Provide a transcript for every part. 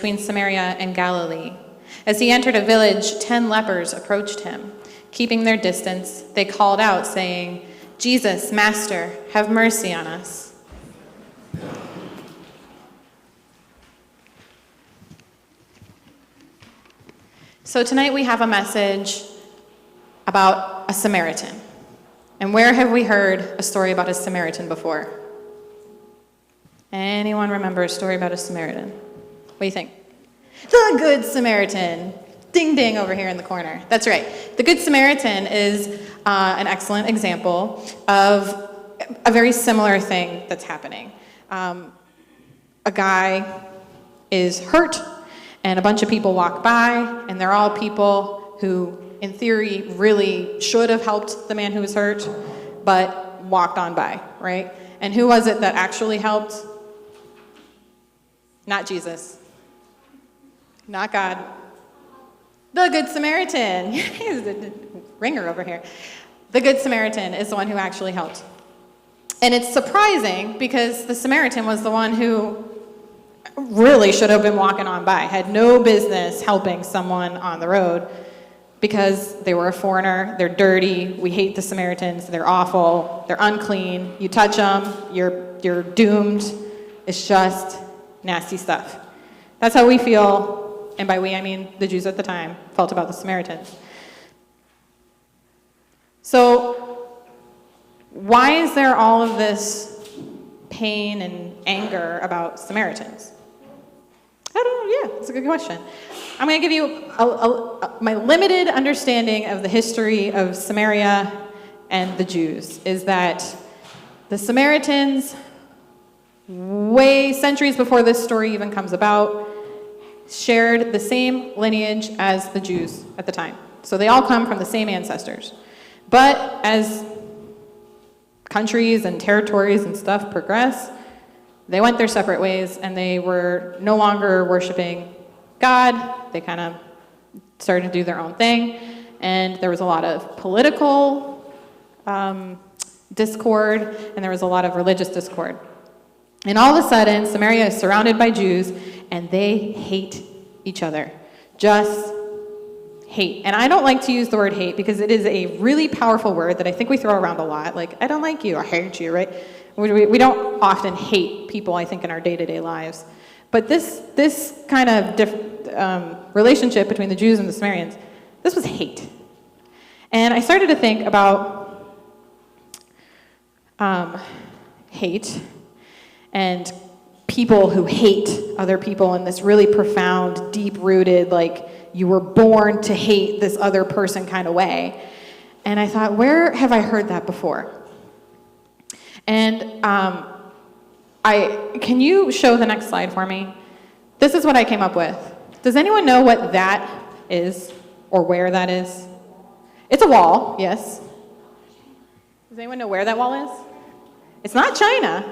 between Samaria and Galilee. As he entered a village, 10 lepers approached him. Keeping their distance, they called out, saying, "Jesus, Master, have mercy on us." So tonight we have a message about a Samaritan. And where have we heard a story about a Samaritan before? Anyone remember a story about a Samaritan? What do you think? The Good Samaritan. Ding ding over here in the corner. That's right. The Good Samaritan is an excellent example of a very similar thing that's happening. A guy is hurt, and a bunch of people walk by, and they're all people who, in theory, really should have helped the man who was hurt, but walked on by, right? And who was it that actually helped? Not Jesus. Not God. The Good Samaritan. He's the ringer over here. The Good Samaritan is the one who actually helped. And it's surprising because the Samaritan was the one who really should have been walking on by, had no business helping someone on the road because they were a foreigner, they're dirty, we hate the Samaritans, they're awful, they're unclean, you touch them, you're doomed, it's just nasty stuff. That's how we feel, and by we I mean the Jews at the time, felt about the Samaritans. So, why is there all of this pain and anger about Samaritans? I don't know, yeah, it's a good question. I'm going to give you my limited understanding of the history of Samaria and the Jews, is that the Samaritans, way centuries before this story even comes about, shared the same lineage as the Jews at the time. So they all come from the same ancestors. But as countries and territories and stuff progress, they went their separate ways, and they were no longer worshiping God. They kind of started to do their own thing, and there was a lot of political discord, and there was a lot of religious discord. And all of a sudden, Samaria is surrounded by Jews, and they hate each other. Just hate. And I don't like to use the word hate because it is a really powerful word that I think we throw around a lot. Like, I don't like you, I hate you, right? We don't often hate people, I think, in our day-to-day lives. But this kind of relationship between the Jews and the Samaritans, this was hate. And I started to think about hate and people who hate other people in this really profound, deep-rooted, like, you were born to hate this other person kind of way. And I thought, where have I heard that before? And can you show the next slide for me? This is what I came up with. Does anyone know what that is or where that is? It's a wall, yes. Does anyone know where that wall is? It's not China.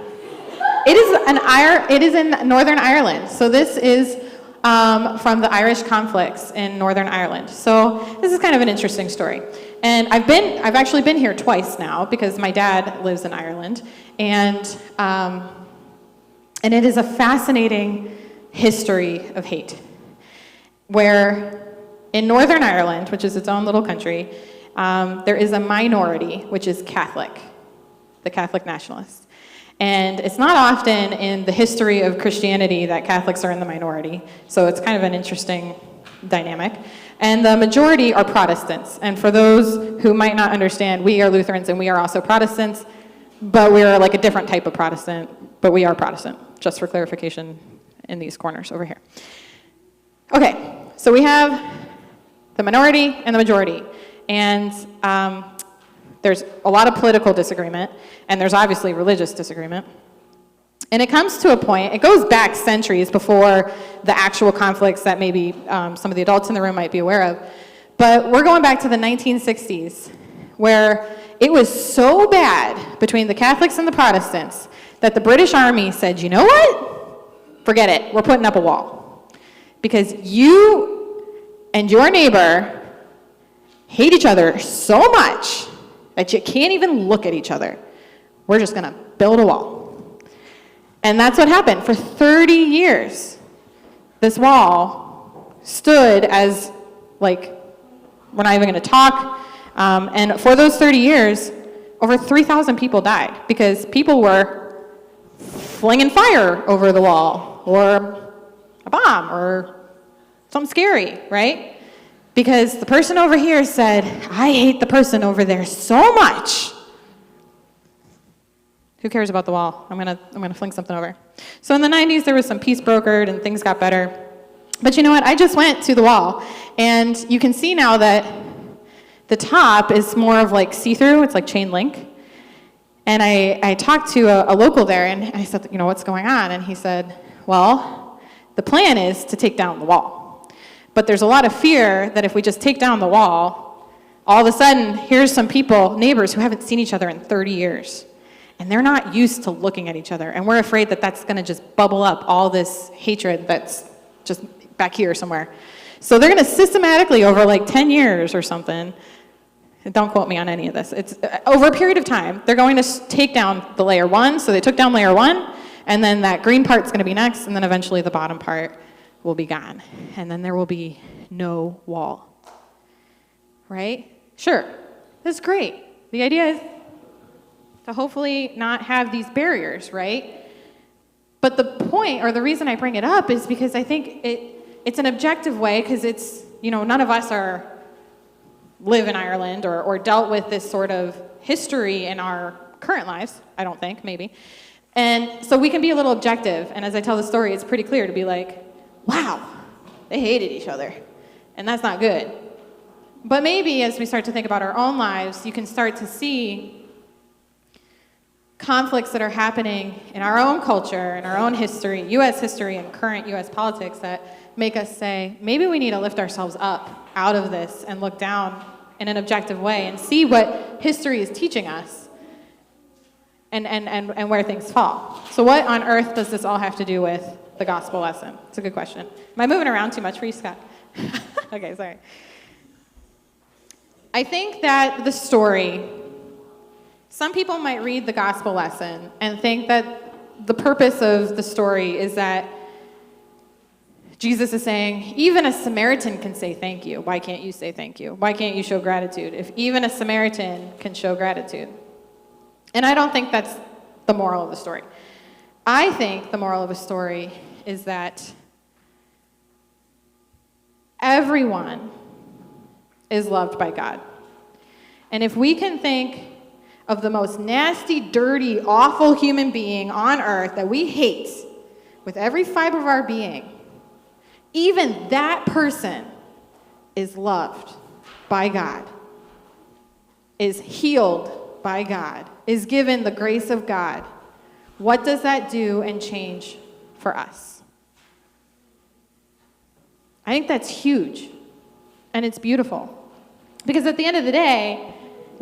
It is in Northern Ireland. So this is from the Irish conflicts in Northern Ireland. So this is kind of an interesting story. And I've actually been here twice now because my dad lives in Ireland, and it is a fascinating history of hate, where in Northern Ireland, which is its own little country, there is a minority which is Catholic, the Catholic nationalists. And it's not often in the history of Christianity that Catholics are in the minority, so it's kind of an interesting dynamic. And the majority are Protestants. And for those who might not understand, we are Lutherans and we are also Protestants, but we are like a different type of Protestant, but we are Protestant, just for clarification in these corners over here. Okay, so we have the minority and the majority. And there's a lot of political disagreement, and there's obviously religious disagreement. And it comes to a point, it goes back centuries before the actual conflicts that maybe some of the adults in the room might be aware of. But we're going back to the 1960s, where it was so bad between the Catholics and the Protestants that the British Army said, you know what? Forget it, we're putting up a wall. Because you and your neighbor hate each other so much that you can't even look at each other. We're just gonna build a wall. And that's what happened for 30 years. this wall stood as, like, we're not even going to talk. And for those 30 years, over 3,000 people died because people were flinging fire over the wall, or a bomb, or something scary, right? Because the person over here said, I hate the person over there so much. Who cares about the wall? I'm gonna fling something over. So in the 90s, there was some peace brokered and things got better. But you know what? I just went to the wall, and you can see now that the top is more of like see-through. It's like chain link. And I talked to a local there, and I said, you know, what's going on? And he said, well, the plan is to take down the wall. But there's a lot of fear that if we just take down the wall, all of a sudden, here's some people, neighbors, who haven't seen each other in 30 years. And they're not used to looking at each other. And we're afraid that that's going to just bubble up all this hatred that's just back here somewhere. So they're going to systematically, over like 10 years or something, don't quote me on any of this, it's over a period of time, they're going to take down the layer 1. So they took down layer 1, and then that green part's going to be next, and then eventually the bottom part will be gone. And then there will be no wall. Right? Sure. That's great. The idea is to hopefully not have these barriers, right? But the point, or the reason I bring it up, is because I think it's an objective way, because it's, you know, none of us live in Ireland or dealt with this sort of history in our current lives, I don't think, maybe. And so we can be a little objective, and as I tell the story, it's pretty clear to be like, wow, they hated each other, and that's not good. But maybe as we start to think about our own lives, you can start to see conflicts that are happening in our own culture, in our own history, U.S. history and current U.S. politics, that make us say, maybe we need to lift ourselves up out of this and look down in an objective way and see what history is teaching us and where things fall. So what on earth does this all have to do with the gospel lesson? It's a good question. Am I moving around too much for you, Scott? Okay, sorry. I think that the story, some people might read the gospel lesson and think that the purpose of the story is that Jesus is saying, even a Samaritan can say thank you. Why can't you say thank you? Why can't you show gratitude? If even a Samaritan can show gratitude. And I don't think that's the moral of the story. I think the moral of the story is that everyone is loved by God. And if we can think of the most nasty, dirty, awful human being on earth that we hate with every fiber of our being, even that person is loved by God, is healed by God, is given the grace of God. What does that do and change for us? I think that's huge, and it's beautiful. Because at the end of the day,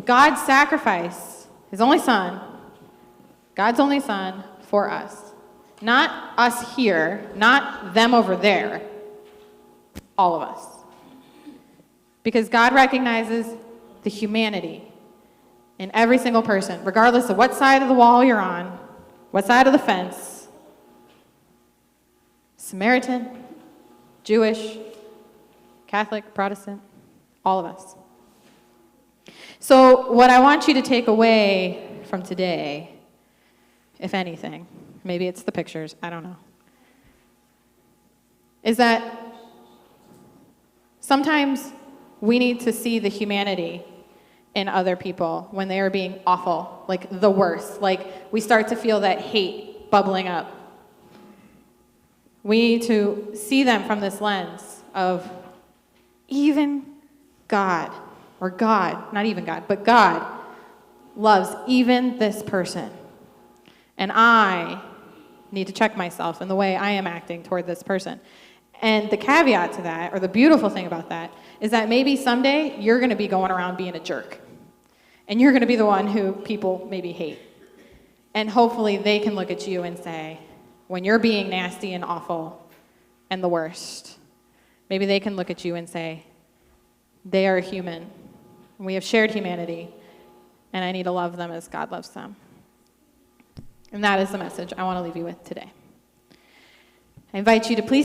God sacrificed his only son, God's only son, for us. Not us here, not them over there, all of us. Because God recognizes the humanity in every single person, regardless of what side of the wall you're on, what side of the fence, Samaritan, Jewish, Catholic, Protestant, all of us. So what I want you to take away from today, if anything, maybe it's the pictures, I don't know, is that sometimes we need to see the humanity in other people when they are being awful, like the worst. Like we start to feel that hate bubbling up. We need to see them from this lens of even God, or God, not even God, but God loves even this person. And I need to check myself in the way I am acting toward this person. And the caveat to that, or the beautiful thing about that, is that maybe someday you're going to be going around being a jerk. And you're going to be the one who people maybe hate. And hopefully they can look at you and say, when you're being nasty and awful and the worst, maybe they can look at you and say, they are human. We have shared humanity, and I need to love them as God loves them. And that is the message I want to leave you with today. I invite you to please